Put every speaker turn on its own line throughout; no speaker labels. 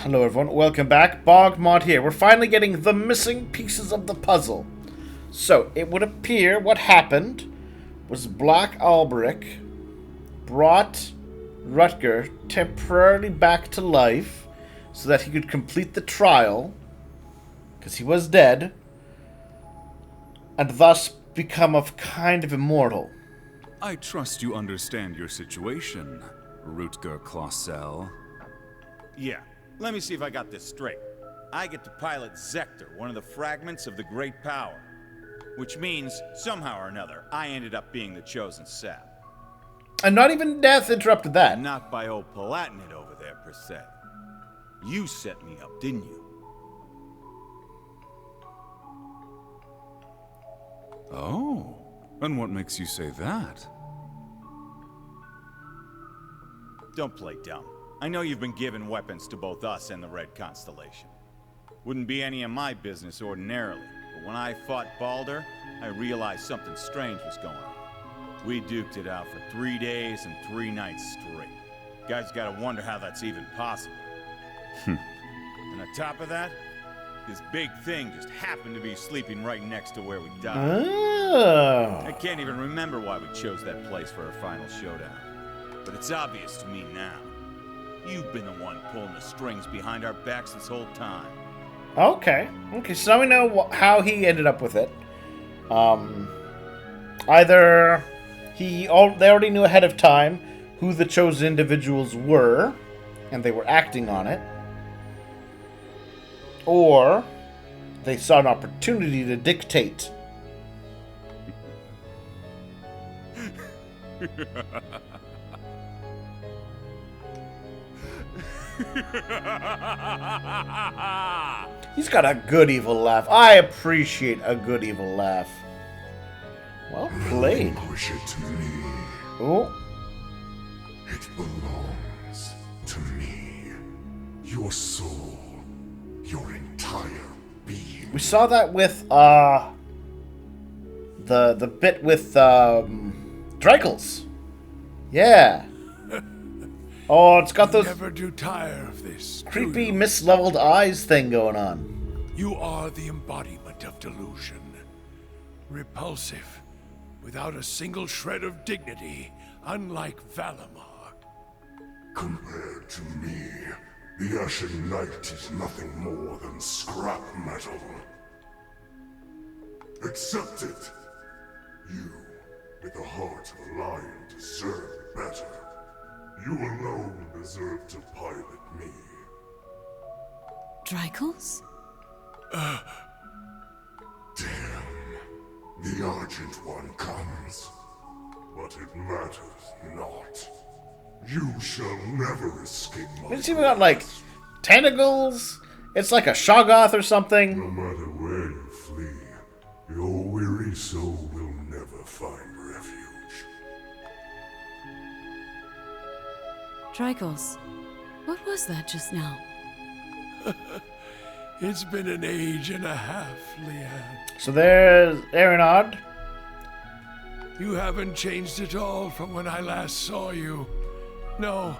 Hello everyone, welcome back. BogMod here. We're finally getting the missing pieces of the puzzle. So, it would appear what happened was Black Alberic brought Rutger temporarily back to life so that he could complete the trial, because he was dead, and thus become kind of immortal.
I trust you understand your situation, Rutger Clausel.
Yeah, let me see if I got this straight. I get to pilot Zector, one of the fragments of the Great Power. Which means, somehow or another, I ended up being the chosen sap.
And not even death interrupted that.
Not by old Palatinate over there, per se. You set me up, didn't you?
Oh, and what makes you say that?
Don't play dumb. I know you've been giving weapons to both us and the Red Constellation. Wouldn't be any of my business ordinarily, but when I fought Balder, I realized something strange was going on. We duked it out for 3 days and 3 nights straight. Guys gotta wonder how that's even possible. And on top of that, this big thing just happened to be sleeping right next to where we died.
Oh.
I can't even remember why we chose that place for our final showdown. But it's obvious to me now. You've been the one pulling the strings behind our backs this whole time.
Okay, so now we know how he ended up with it. Either they already knew ahead of time who the chosen individuals were, and they were acting on it, or they saw an opportunity to dictate. He's got a good evil laugh. I appreciate a good evil laugh. Well played.
Relinquish it to me.
Oh.
It belongs to me. Your soul. Your entire being.
We saw that with the bit with Dreikels. Yeah. Oh, it's got those
Never do tire of this.
creepy misleveled eyes thing going on.
You are the embodiment of delusion. Repulsive, without a single shred of dignity, unlike Valamar. Compared to me, the Ashen Knight is nothing more than scrap metal. Accept it. You, with the heart of a lion, deserve better. You alone deserve to pilot me.
Dreikels?
Damn. The Argent One comes. But it matters not. You shall never escape my
It's even got like tentacles. It's like a Shoggoth or something.
No matter where you flee, your weary soul will never find refuge.
Dreikels, what was that just now?
It's been an age and a half, Leanne.
So there's Aeronod.
You haven't changed at all from when I last saw you. No,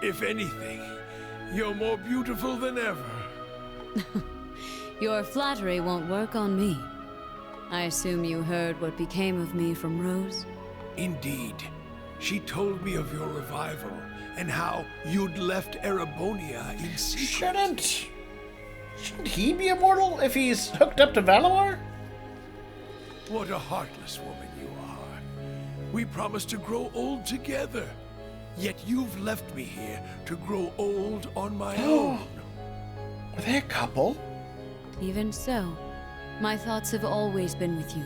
if anything, you're more beautiful than ever.
Your flattery won't work on me. I assume you heard what became of me from Rose?
Indeed. She told me of your revival and how you'd left Erebonia in secret.
Shouldn't he be immortal if he's hooked up to Valamar?
What a heartless woman you are. We promised to grow old together. Yet you've left me here to grow old on my own.
Are they a couple?
Even so, my thoughts have always been with you.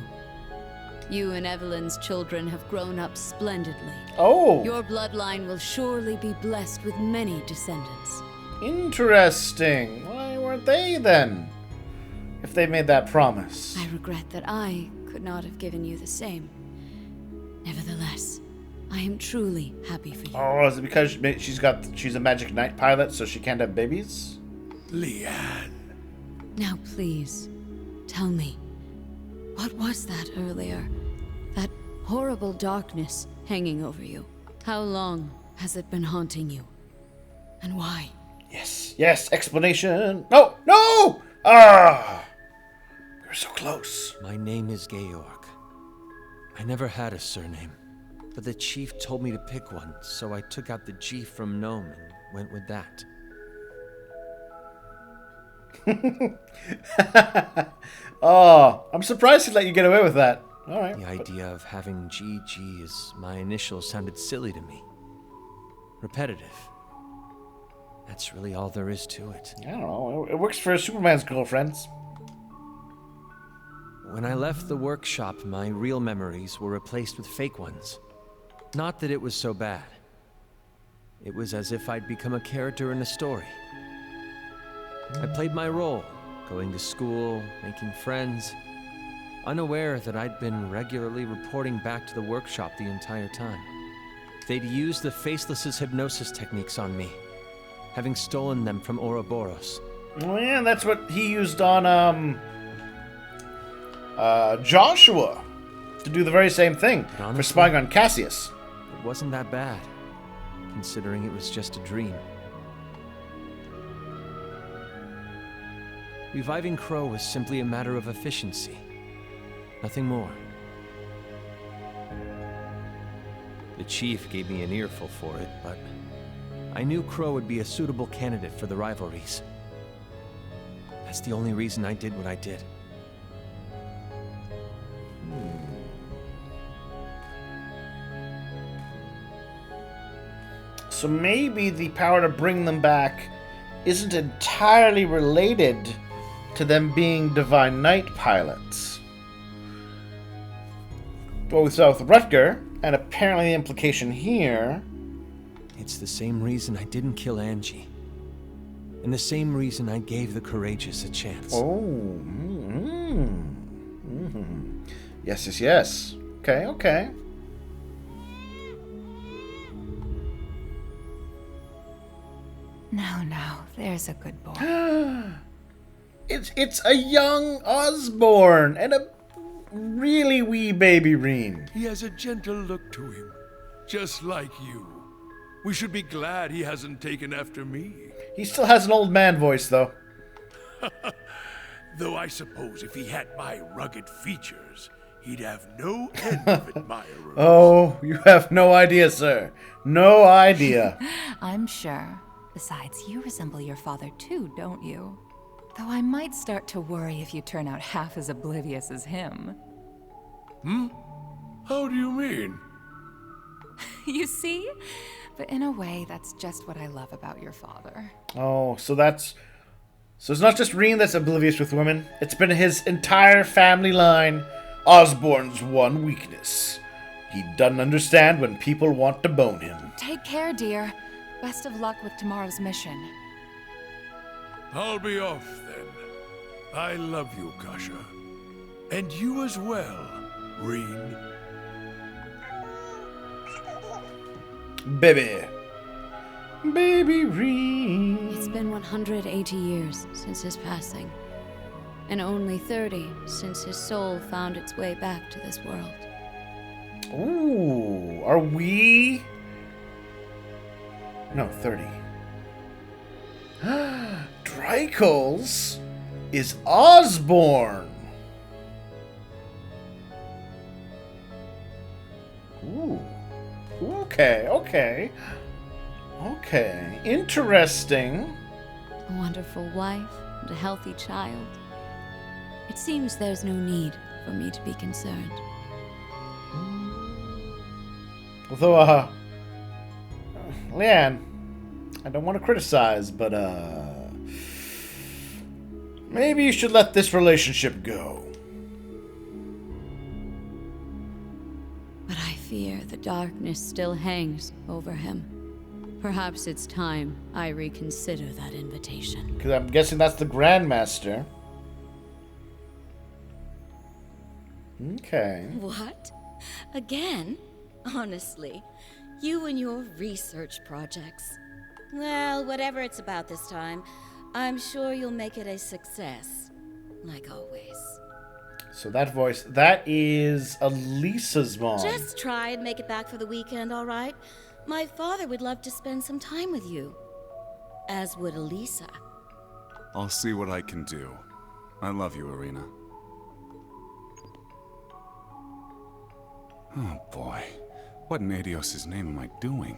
You and Evelyn's children have grown up splendidly.
Oh,
Your bloodline will surely be blessed with many descendants.
interesting. Why weren't they then? If they made that promise.
I regret that I could not have given you the same. Nevertheless, I am truly happy for you.
Oh, is it because she's a Magic Knight pilot, so she can't have babies?
Leanne.
Now please, tell me, what was that earlier? That horrible darkness hanging over you? How long has it been haunting you? And why?
Yes, yes, explanation. No, no! Ah! You're so close.
My name is Georg. I never had a surname, but the chief told me to pick one, so I took out the G from gnome and went with that.
Oh, I'm surprised he let you get away with that. All right.
The idea of having GG as my initials sounded silly to me. Repetitive. That's really all there is to it.
I don't know. It works for Superman's girlfriends.
When I left the workshop, my real memories were replaced with fake ones. Not that it was so bad. It was as if I'd become a character in a story. I played my role, going to school, making friends, unaware that I'd been regularly reporting back to the workshop the entire time. They'd used the Faceless's hypnosis techniques on me, having stolen them from Ouroboros.
Oh yeah, that's what he used on Joshua to do the very same thing
Honestly,
for spying on Cassius.
It wasn't that bad, considering it was just a dream. Reviving Crow was simply a matter of efficiency. Nothing more. The chief gave me an earful for it, but I knew Crow would be a suitable candidate for the rivalries. That's the only reason I did what I did.
So maybe the power to bring them back isn't entirely related to them being Divine Knight pilots. Both with Rutger, and apparently the implication here...
It's the same reason I didn't kill Angie. And the same reason I gave the courageous a chance.
Oh. Yes, yes, yes. Okay, okay.
Now, there's a good boy.
It's a young Osborne and a really wee baby Reen.
He has a gentle look to him, just like you. We should be glad he hasn't taken after me.
He still has an old man voice, though.
Though I suppose if he had my rugged features, he'd have no end of admirers.
Oh, you have no idea, sir. No idea.
I'm sure. Besides, you resemble your father too, don't you? Though I might start to worry if you turn out half as oblivious as him.
How do you mean?
You see? But in a way, that's just what I love about your father.
Oh, so it's not just Reen that's oblivious with women. It's been his entire family line. Osborne's one weakness. He doesn't understand when people want to bone him.
Take care, dear. Best of luck with tomorrow's mission.
I'll be off then. I love you, Kasha. And you as well, Reen.
Baby. Baby Reen.
It's been 180 years since his passing, and only 30 since his soul found its way back to this world.
Ooh, are we? No, 30. Dreikel's is Osborne. Ooh. Okay, okay. Okay. Interesting.
A wonderful wife and a healthy child. It seems there's no need for me to be concerned.
Although, Leanne, I don't want to criticize, but, maybe you should let this relationship go.
But I fear the darkness still hangs over him. Perhaps it's time I reconsider that invitation.
Because I'm guessing that's the Grandmaster. Okay.
What? Again? Honestly, you and your research projects. Well, whatever it's about this time, I'm sure you'll make it a success. Like always.
So that voice, that is Elisa's mom.
Just try and make it back for the weekend, all right? My father would love to spend some time with you. as would Elisa.
I'll see what I can do. I love you, Irina. Oh boy, what in Adios' name am I doing?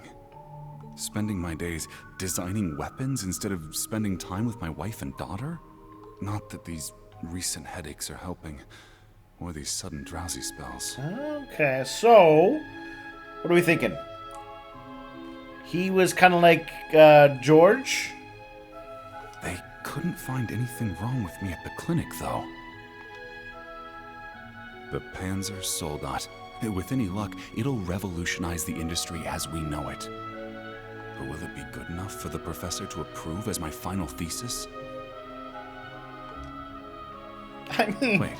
Spending my days designing weapons instead of spending time with my wife and daughter? Not that these recent headaches are helping, or these sudden drowsy spells.
Okay, so what are we thinking? He was kind of like George.
They couldn't find anything wrong with me at the clinic, though. The Panzer Soldat. With any luck, it'll revolutionize the industry as we know it. But will it be good enough for the professor to approve as my final thesis?
I mean...
Wait,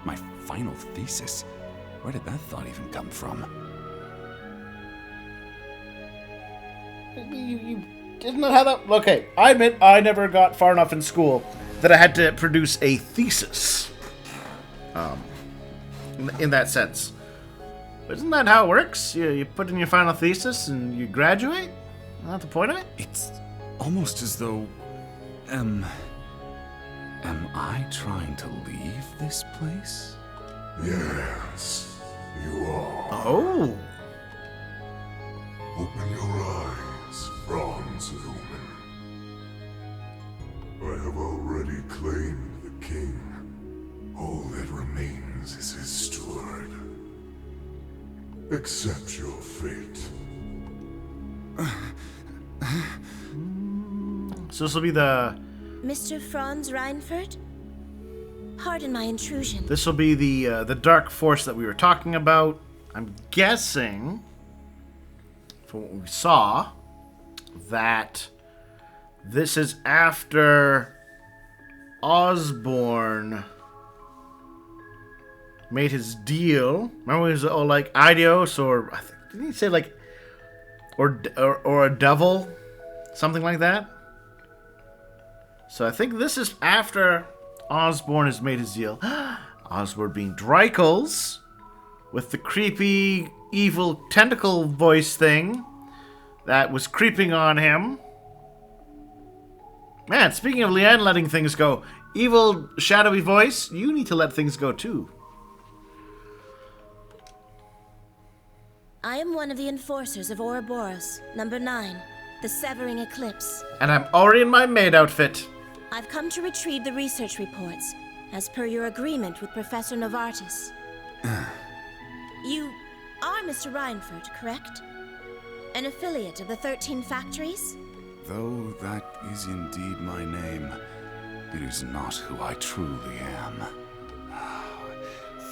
my final thesis? Where did that thought even come from?
You isn't that how that... Okay, I admit I never got far enough in school that I had to produce a thesis. In that sense. But isn't that how it works? You put in your final thesis and you graduate? Isn't that the point of it?
It's almost as though... Am I trying to leave this place?
Yes, you are.
Oh.
Open your eyes, Franz Lumen. I have already claimed the king. All that remains is his steward. Accept your fate.
So this will be the...
Mr. Franz Reinfurt? Pardon my intrusion.
This will be the dark force that we were talking about. I'm guessing, from what we saw, that this is after Osborne made his deal. Remember when he was all like adios, or I think, didn't he say like or a devil, something like that? So I think this is after Osborne has made his deal. Osborne being Dreichels with the creepy, evil tentacle voice thing that was creeping on him. Man, speaking of Leanne letting things go, evil, shadowy voice, you need to let things go too.
I am one of the enforcers of Ouroboros, number 9, the Severing Eclipse.
And I'm already in my maid outfit.
I've come to retrieve the research reports, as per your agreement with Professor Novartis. You are Mr. Reinfurt, correct? An affiliate of the 13 factories?
Though that is indeed my name, it is not who I truly am.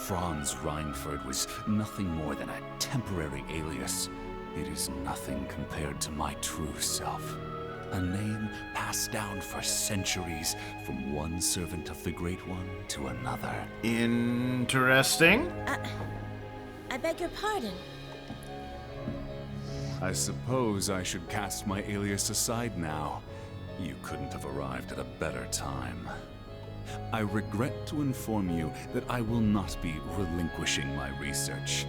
Franz Reinfurt was nothing more than a temporary alias. It is nothing compared to my true self. A name passed down for centuries from one servant of the Great One to another.
Interesting.
I beg your pardon.
I suppose I should cast my alias aside now. You couldn't have arrived at a better time. I regret to inform you that I will not be relinquishing my research.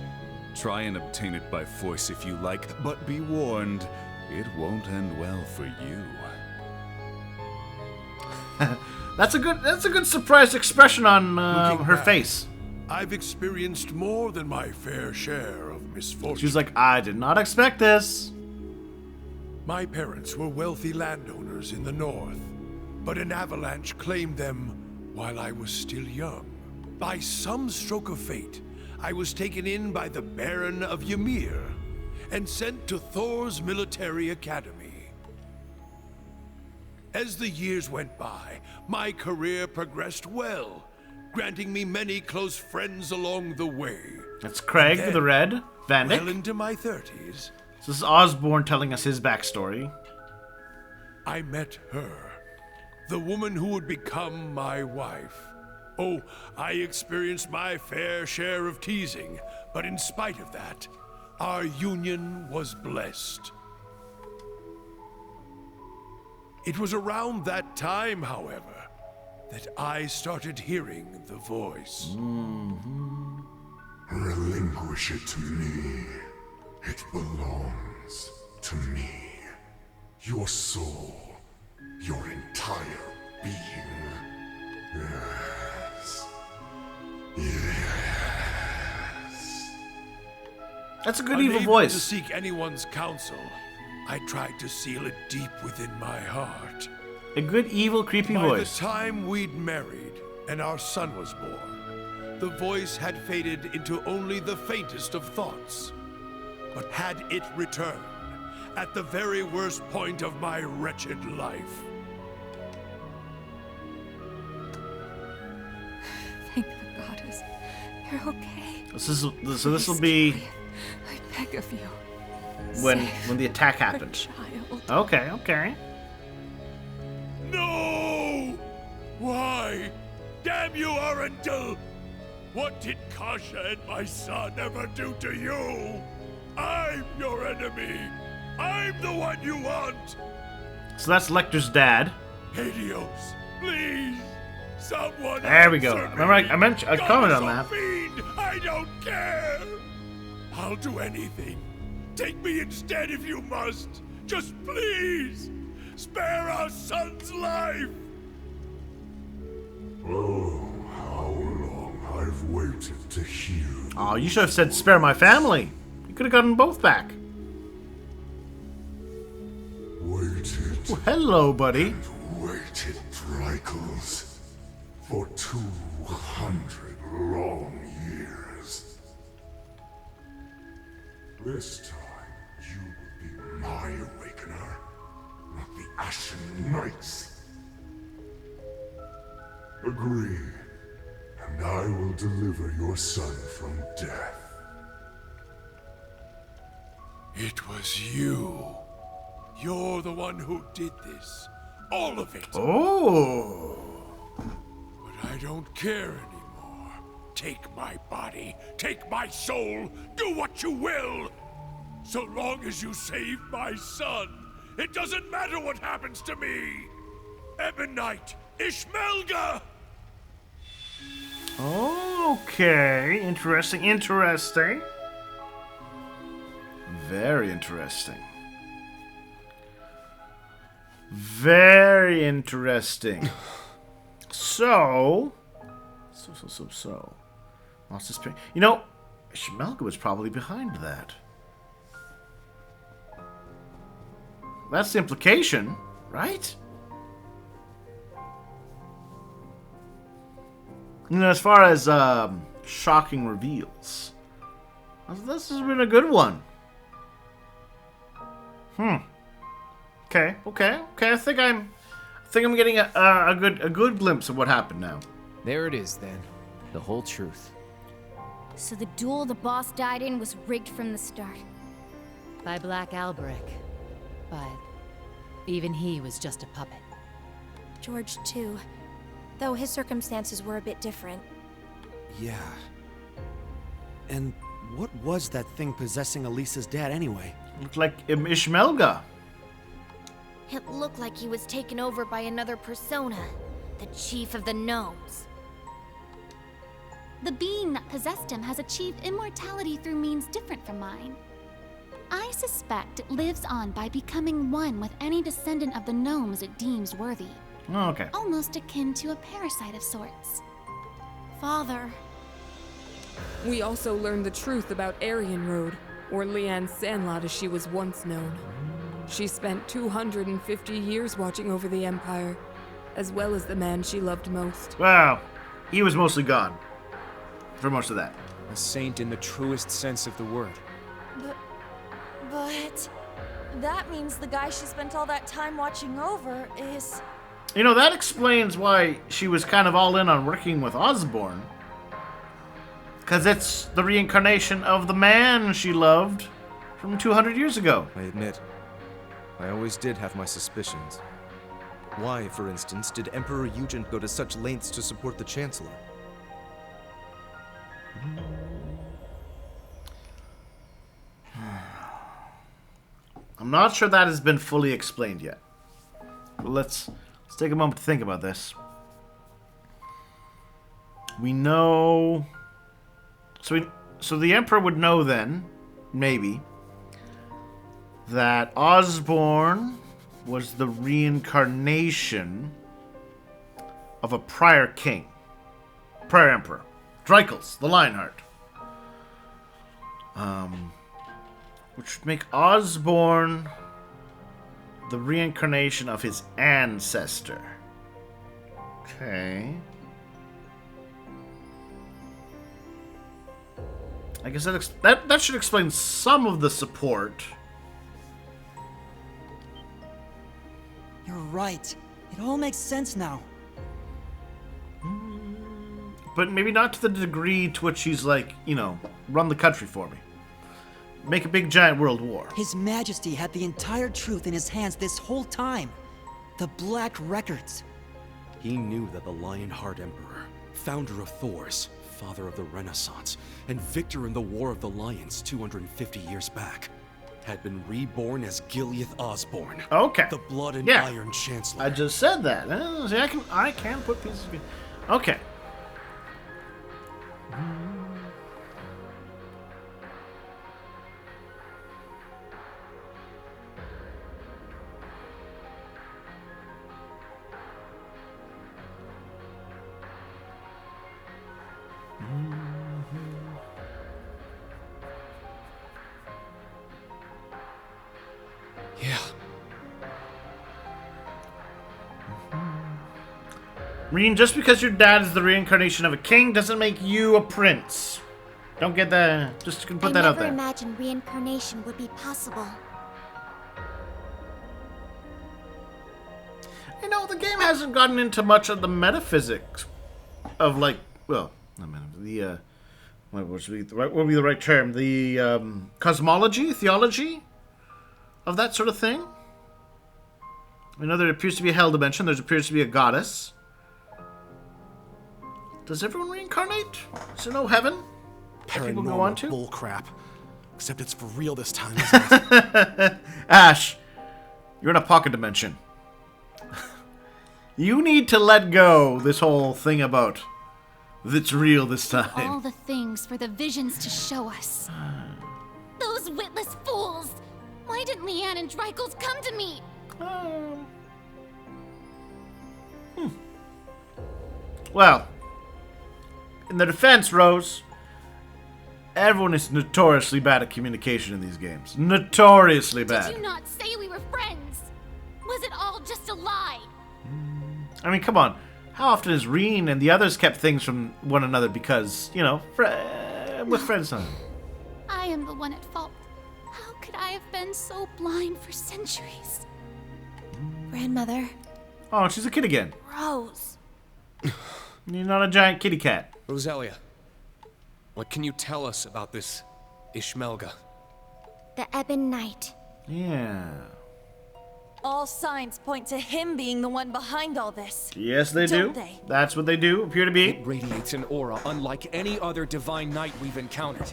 Try and obtain it by force if you like, but be warned, it won't end well for you.
That's a good surprised expression on her
back,
face.
I've experienced more than my fair share of misfortune.
She's like, I did not expect this.
My parents were wealthy landowners in the north, but an avalanche claimed them while I was still young. By some stroke of fate, I was taken in by the Baron of Ymir and sent to Thor's military academy. As the years went by, my career progressed well, granting me many close friends along the way.
That's Craig the Red, Van Dyck.
Well into my 30s,
So this is Osborne telling us his backstory.
I met her, the woman who would become my wife. Oh, I experienced my fair share of teasing, but in spite of that, our union was blessed. It was around that time, however, that I started hearing the voice.
Relinquish it to me. It belongs to me. Your soul
That's a good evil
Unable
voice.
to seek anyone's counsel, I tried to seal it deep within my heart.
A good evil creepy
By
voice.
the time we'd married and our son was born, the voice had faded into only the faintest of thoughts. But had it returned at the very worst point of my wretched life?
Thank the goddess. You're okay.
This will be
I beg of you.
when
Save
the attack
our
happens.
child.
Okay.
No! Why? Damn you, Arundel! What did Kasha and my son ever do to you? I'm your enemy! I'm the one you want!
So that's Lecter's dad.
Helios, please! Someone
There we go.
answer
Remember, I
me.
commented on
Goddess
that.
or fiend, I don't care! I'll do anything. Take me instead if you must. Just please! Spare our son's life!
Oh, how long I've waited to hear.
Oh, you should have said spare my family. You could have gotten both back.
Waited.
Well, hello, buddy.
Waited, Drycles, for 200 long years. This time, you will be my awakener, not the Ashen Knights. Agree, and I will deliver your son from death.
It was you. You're the one who did this. All of it.
Oh.
But I don't care anymore. Take my body, take my soul, do what you will. So long as you save my son, it doesn't matter what happens to me. Ebonite, Ishmelga!
Okay. Interesting. Very interesting. Very interesting. So. Lost his pain. You know, Ishmelga was probably behind that. That's the implication, right? You know, as far as shocking reveals, this has been a good one. Okay. I think I'm getting a good glimpse of what happened now.
There it is, then. The whole truth.
So the duel the boss died in was rigged from the start.
By Black Alberic. But even he was just a puppet.
George, too. Though his circumstances were a bit different.
Yeah. And what was that thing possessing Elisa's dad anyway?
Looked like Ishmelga.
It looked like he was taken over by another persona, the chief of the gnomes.
The being that possessed him has achieved immortality through means different from mine. I suspect it lives on by becoming one with any descendant of the gnomes it deems worthy.
Oh, okay.
Almost akin to a parasite of sorts.
Father.
We also learned the truth about Aryan Road, or Leanne Sandlot as she was once known. She spent 250 years watching over the Empire, as well as the man she loved most.
Wow. He was mostly gone. For most of that.
A saint in the truest sense of the word.
But that means the guy she spent all that time watching over is...
You know, that explains why she was kind of all in on working with Osborne. Because it's the reincarnation of the man she loved from 200 years ago.
I admit, I always did have my suspicions. Why, for instance, did Emperor Eugen go to such lengths to support the Chancellor?
I'm not sure that has been fully explained yet. But let's take a moment to think about this. We know... So the Emperor would know then, maybe, that Osborne was the reincarnation of a prior king. Prior Emperor. Drycles, the Lionheart. Which would make Osborne the reincarnation of his ancestor. Okay. I guess that should explain some of the support.
You're right. It all makes sense now.
But maybe not to the degree to which he's like, you know, run the country for me. Make a big giant world war.
His Majesty had the entire truth in his hands this whole time. The Black Records.
He knew that the Lionheart Emperor, founder of Thors, father of the Renaissance, and victor in the War of the Lions 250 years back, had been reborn as Gileath Osborne.
Okay.
The Blood and
Yeah.
Iron Chancellor.
I just said that. See, I can put pieces of... Okay.
Yeah.
Reen, just because your dad is the reincarnation of a king doesn't make you a prince. Don't get that. Just gonna put that out
I
there.
never imagined reincarnation would be possible.
You know, the game hasn't gotten into much of the metaphysics of, like, well, not the what would be the right term? The cosmology, theology of that sort of thing. I know there appears to be a hell dimension. There appears to be a goddess. Does everyone reincarnate? Is there no heaven that people go on to?
Bull crap. Except it's for real this time, isn't it?
Ash, you're in a pocket dimension. You need to let go this whole thing about it's real this time.
All the things for the visions to show us. Those witless fools! Why didn't Leanne and Dreichels come to me?
Well, in their defense, Rose, everyone is notoriously bad at communication in these games. Notoriously bad.
Did you not say we were friends? Was it all just a lie?
I mean, come on. How often has Reen and the others kept things from one another because, you know, with friends time?
I am the one at fault. How could I have been so blind for centuries?
Grandmother.
Oh, she's a kid again.
Rose.
You're not a giant kitty cat.
Rosalia, what can you tell us about this Ishmelga?
The Ebon Knight.
Yeah.
All signs point to him being the one behind all this.
Yes, they do.
Don't they?
That's what they do, appear to be.
It radiates an aura unlike any other divine knight we've encountered.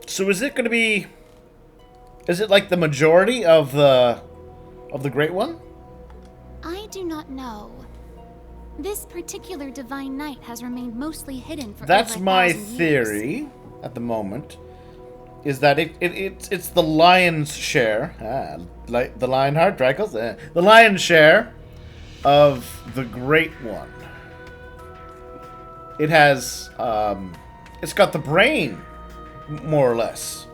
So is it going to be... Is it like the majority of the Great One?
I do not know. This particular divine knight has remained mostly hidden for
That's
over
my
1,000 years.
theory at the moment. Is that it's the lion's share, like the Lionheart, Dreichels, the lion's share of the Great One. It has, it's got the brain, more or less.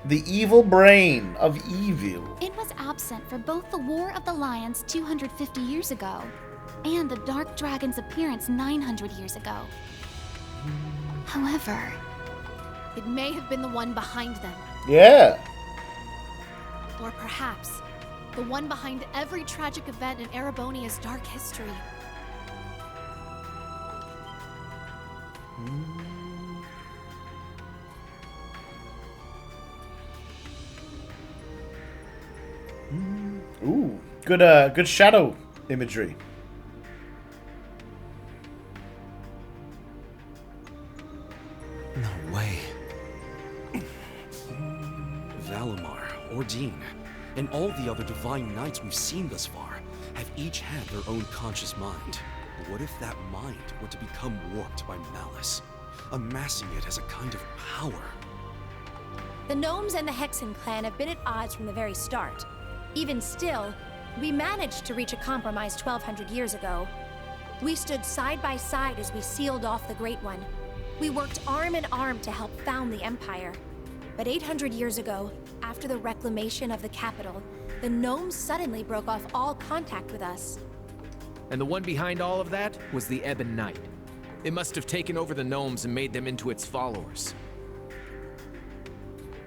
The evil brain of evil.
It was absent for both the War of the Lions 250 years ago and the Dark Dragon's appearance 900 years ago. However, it may have been the one behind them.
Yeah.
Or perhaps the one behind every tragic event in Erebonia's dark history.
Ooh, good shadow imagery.
No way. Valimar, Ordine, and all the other divine knights we've seen thus far have each had their own conscious mind. What if that mind were to become warped by malice, amassing it as a kind of power?
The Gnomes and the Hexen clan have been at odds from the very start. Even still, we managed to reach a compromise 1,200 years ago. We stood side by side as we sealed off the Great One. We worked arm in arm to help found the Empire. But 800 years ago, after the reclamation of the capital, the gnomes suddenly broke off all contact with us.
And the one behind all of that was the Ebon Knight. It must have taken over the gnomes and made them into its followers.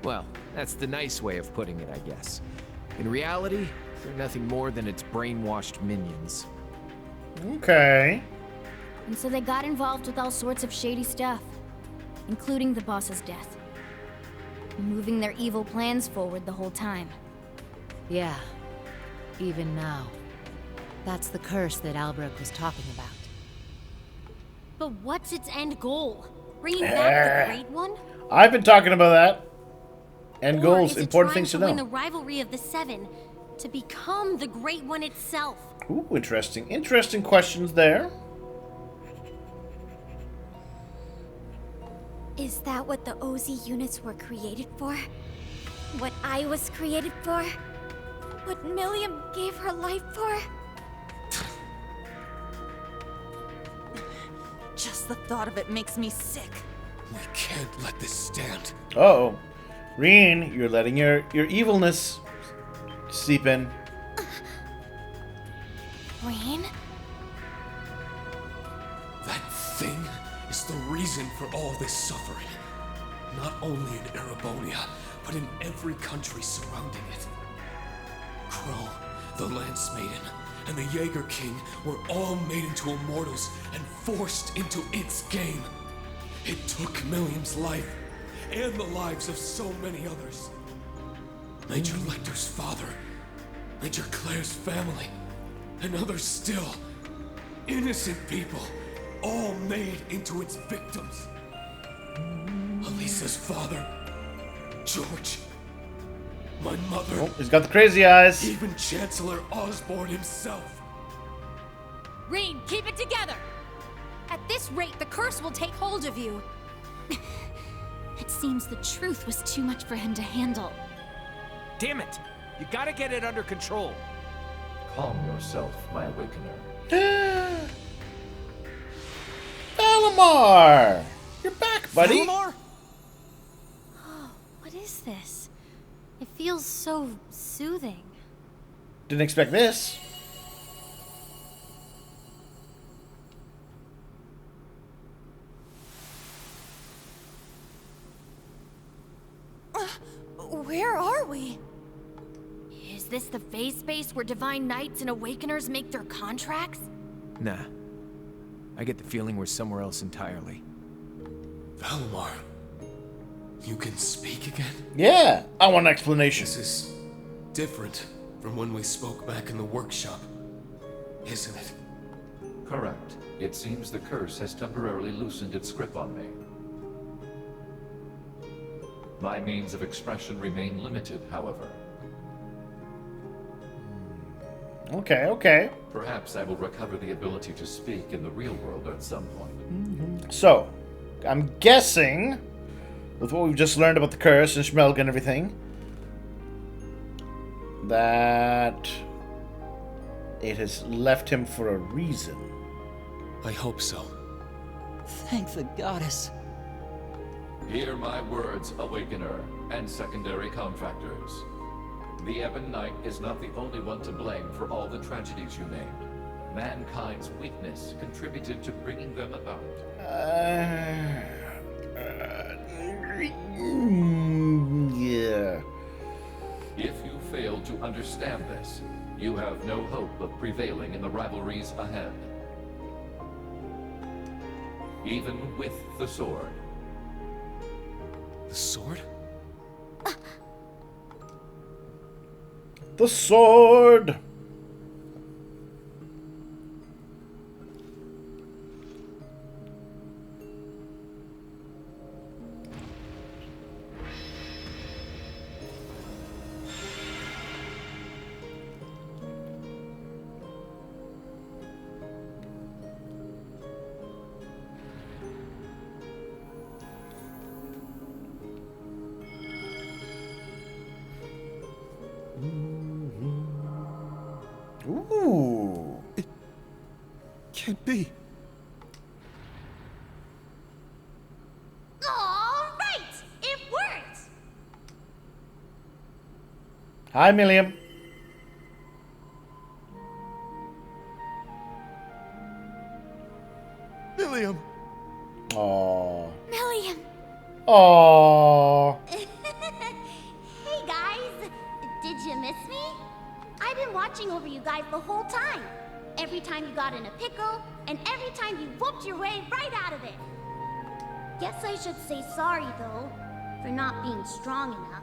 Well, that's the nice way of putting it, I guess. In reality, they're nothing more than its brainwashed minions.
Okay.
And so they got involved with all sorts of shady stuff, including the boss's death. Moving their evil plans forward the whole time.
Yeah, even now. That's the curse that Albrecht was talking about.
But what's its end goal? Bringing back the Great One?
I've been talking about that. End goals,
Or is it
important
trying
things to
win
know.
the rivalry of the Seven to become the Great One itself?
Ooh, interesting. Interesting questions there.
Is that what the OZ units were created for? What I was created for? What Milliam gave her life for?
Just the thought of it makes me sick.
We can't let this stand.
Uh-oh. Reen, you're letting your evilness seep in.
Rain?
That thing is the reason for all this suffering. Not only in Erebonia, but in every country surrounding it. Crow, the Lance Maiden, and the Jaeger King were all made into immortals and forced into its game. It took Milliam's life, and the lives of so many others. Major Lecter's father, Major Claire's family, and others still. Innocent people, all made into its victims. Elisa's father, George, my mother.
Oh, he's got the crazy eyes.
Even Chancellor Osborne himself.
Reen, keep it together!
At this rate, the curse will take hold of you.
It seems the truth was too much for him to handle.
Damn it! You gotta get it under control.
Calm yourself, my awakener.
Valimar! You're back, buddy.
Valimar? Oh, what is this? It feels so soothing.
Didn't expect this.
Where are we?
Is this the phase space where Divine Knights and Awakeners make their contracts?
Nah. I get the feeling we're somewhere else entirely.
Valimar, you can speak again?
Yeah, I want an explanation.
This is different from when we spoke back in the workshop, isn't it?
Correct. It seems the curse has temporarily loosened its grip on me. My means of expression remain limited, however.
Okay, okay.
Perhaps I will recover the ability to speak in the real world at some point.
So, I'm guessing, with what we've just learned about the curse and Ishmelga and everything, that it has left him for a reason.
I hope so.
Thank the goddess.
Hear my words, Awakener, and secondary contractors. The Ebon Knight is not the only one to blame for all the tragedies you named. Mankind's weakness contributed to bringing them about.
Yeah.
If you fail to understand this, you have no hope of prevailing in the rivalries ahead. Even with the sword.
The sword?
The sword! Ooh.
Can't be.
Hi, Milliam.
Milliam!
Aww.
Milliam!
Aww.
Hey guys! Did you miss me? I've been watching over you guys the whole time. Every time you got in a pickle, and every time you whooped your way right out of it. Guess I should say sorry, though, for not being strong enough.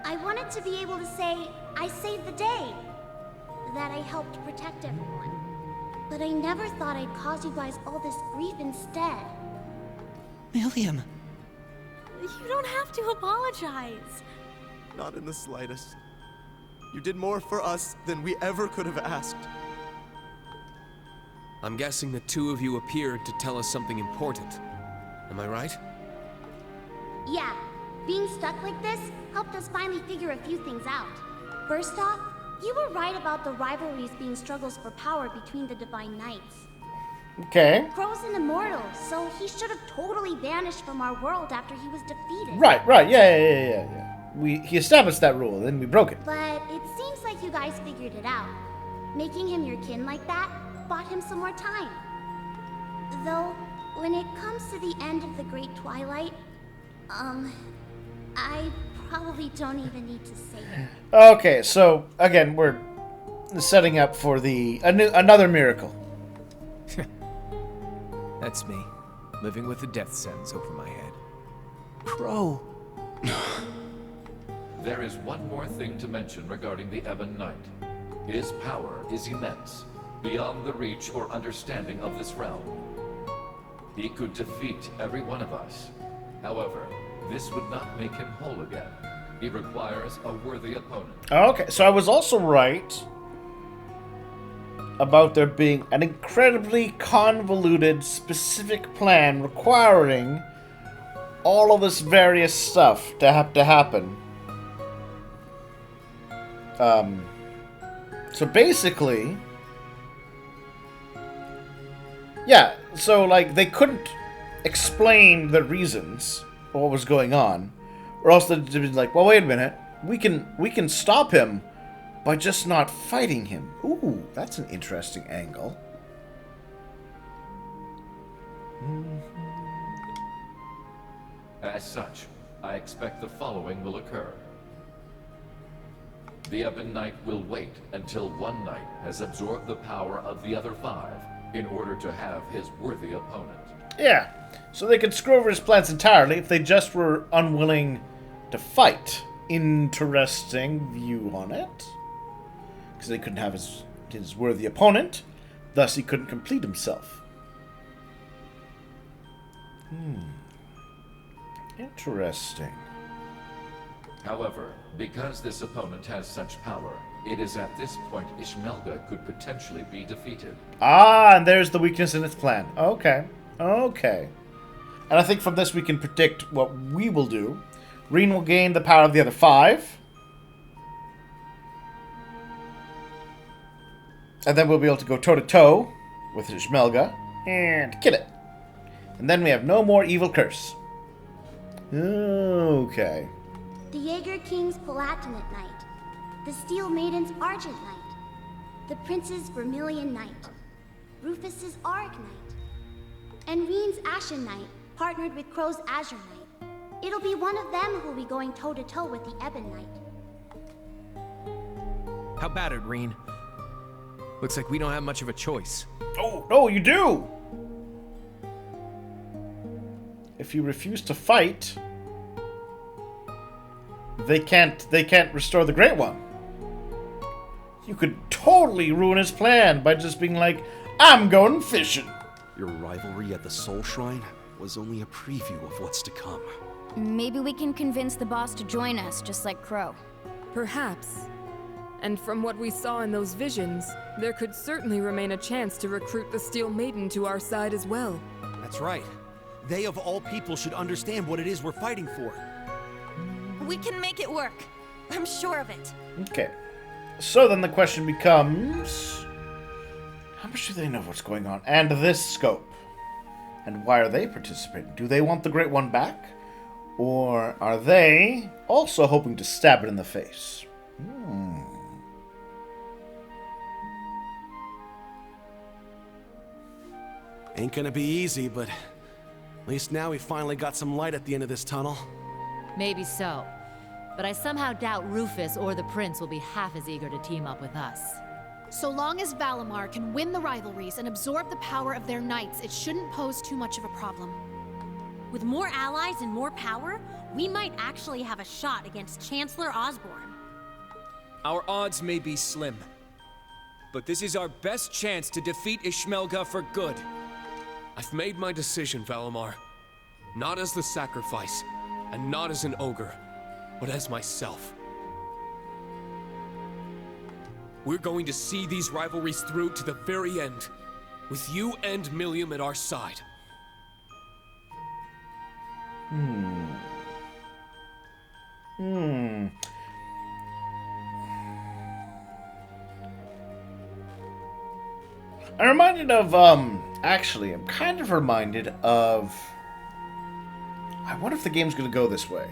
I wanted to be able to say I saved the day, that I helped protect everyone. But I never thought I'd cause you guys all this grief instead.
Milliam!
You don't have to apologize.
Not in the slightest. You did more for us than we ever could have asked.
I'm guessing the two of you appeared to tell us something important. Am I right?
Yeah, being stuck like this helped us finally figure a few things out. First off, you were right about the rivalries being struggles for power between the Divine Knights.
Okay.
Crow's an immortal, so he should have totally vanished from our world after he was defeated.
Right. Yeah. He established that rule, then we broke it.
But it seems like you guys figured it out. Making him your kin like that bought him some more time. Though, when it comes to the end of the Great Twilight, I probably don't even need to say it.
Okay, so again, we're setting up for another miracle.
That's me, living with a death sentence over my head.
Crow!
There is one more thing to mention regarding the Ebon Knight. His power is immense, beyond the reach or understanding of this realm. He could defeat every one of us. However, this would not make him whole again. He requires a worthy opponent.
Okay, so I was also right about there being an incredibly convoluted, specific plan requiring all of this various stuff to have to happen. So basically, yeah, so like they couldn't explain the reasons for what was going on, or else they'd be like, well, wait a minute, we can stop him by just not fighting him. Ooh, that's an interesting angle.
As such, I expect the following will occur. The Ebon Knight will wait until one knight has absorbed the power of the other 5 in order to have his worthy opponent.
Yeah, so they could screw over his plans entirely if they just were unwilling to fight. Interesting view on it. Because they couldn't have his worthy opponent, thus he couldn't complete himself. Interesting.
However, because this opponent has such power, it is at this point Ishmelga could potentially be defeated.
Ah, and there's the weakness in its plan. Okay. And I think from this we can predict what we will do. Reen will gain the power of the other 5. And then we'll be able to go toe-to-toe with Ishmelga and kill it. And then we have no more evil curse. Okay.
The Jaeger King's Palatinate Knight, the Steel Maiden's Argent Knight, the Prince's Vermilion Knight, Rufus's Arg Knight, and Reen's Ashen Knight, partnered with Crow's Azure Knight. It'll be one of them who'll be going toe-to-toe with the Ebon Knight.
How about it, Reen? Looks like we don't have much of a choice.
Oh, no, you do! If you refuse to fight, they can't restore the Great One. You could totally ruin his plan by just being like, I'm going fishing.
Your rivalry at the Soul Shrine was only a preview of what's to come.
Maybe we can convince the boss to join us, just like Crow.
Perhaps. And from what we saw in those visions, there could certainly remain a chance to recruit the Steel Maiden to our side as well.
That's right. They of all people should understand what it is we're fighting for.
We can make it work. I'm sure of it.
Okay. So then the question becomes, how much do they know what's going on? And this scope. And why are they participating? Do they want the Great One back? Or are they also hoping to stab it in the face?
Ain't gonna be easy, but at least now we finally got some light at the end of this tunnel.
Maybe so. But I somehow doubt Rufus or the Prince will be half as eager to team up with us.
So long as Valimar can win the rivalries and absorb the power of their knights, it shouldn't pose too much of a problem.
With more allies and more power, we might actually have a shot against Chancellor Osborne.
Our odds may be slim, but this is our best chance to defeat Ishmelga for good.
I've made my decision, Valimar. Not as the sacrifice, and not as an ogre, but as myself. We're going to see these rivalries through to the very end, with you and Millium at our side.
I'm reminded of, actually, I'm kind of reminded of... I wonder if the game's going to go this way.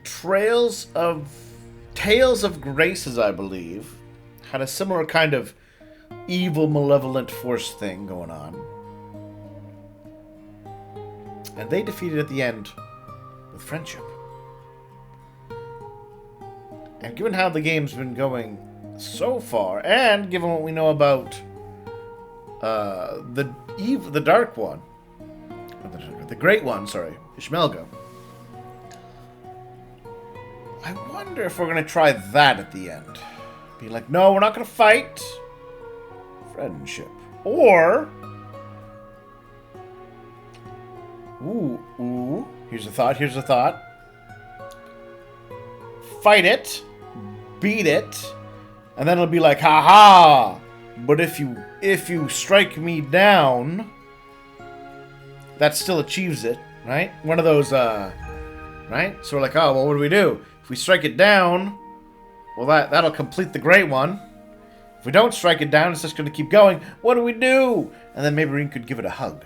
Tales of Graces, I believe, had a similar kind of evil, malevolent force thing going on. And they defeated at the end with friendship. And given how the game's been going so far, and given what we know about the Dark One, the Great One, sorry, Ishmelga, I wonder if we're going to try that at the end. Be like, no, we're not going to fight. Friendship. Or... Ooh. Here's a thought. Fight it. Beat it. And then it'll be like, haha. But if you strike me down, that still achieves it, right? One of those, right? So we're like, oh, well, what do we do? If we strike it down, well, that'll complete the Great One. If we don't strike it down, it's just going to keep going. What do we do? And then maybe Ring could give it a hug.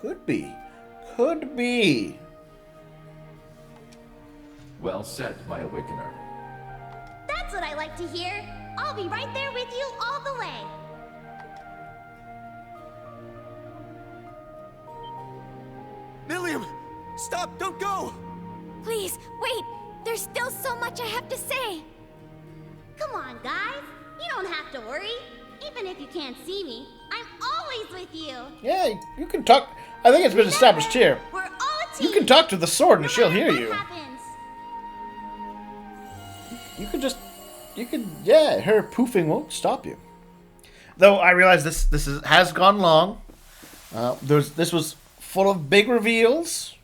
Could be.
Well said, my Awakener.
That's what I like to hear. I'll be right there with you all the way.
Millium! Stop! Don't go!
Please, wait! There's still so much I have to say!
Come on, guys. You don't have to worry. Even if you can't see me, I'm always with you.
Yeah, you can talk. I think it's been established here.
We're all a team.
You can talk to the sword and she'll hear you.
Happens.
Her poofing won't stop you. Though I realize this has gone long. This was full of big reveals.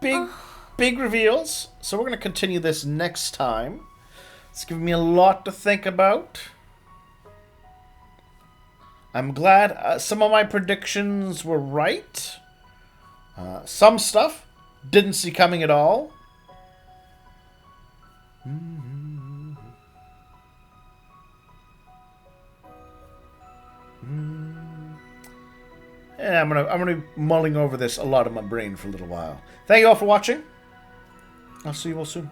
Big reveals. So we're going to continue this next time. It's given me a lot to think about. I'm glad some of my predictions were right. Some stuff didn't see coming at all. Yeah, I'm gonna be mulling over this a lot in my brain for a little while. Thank you all for watching. I'll see you all soon.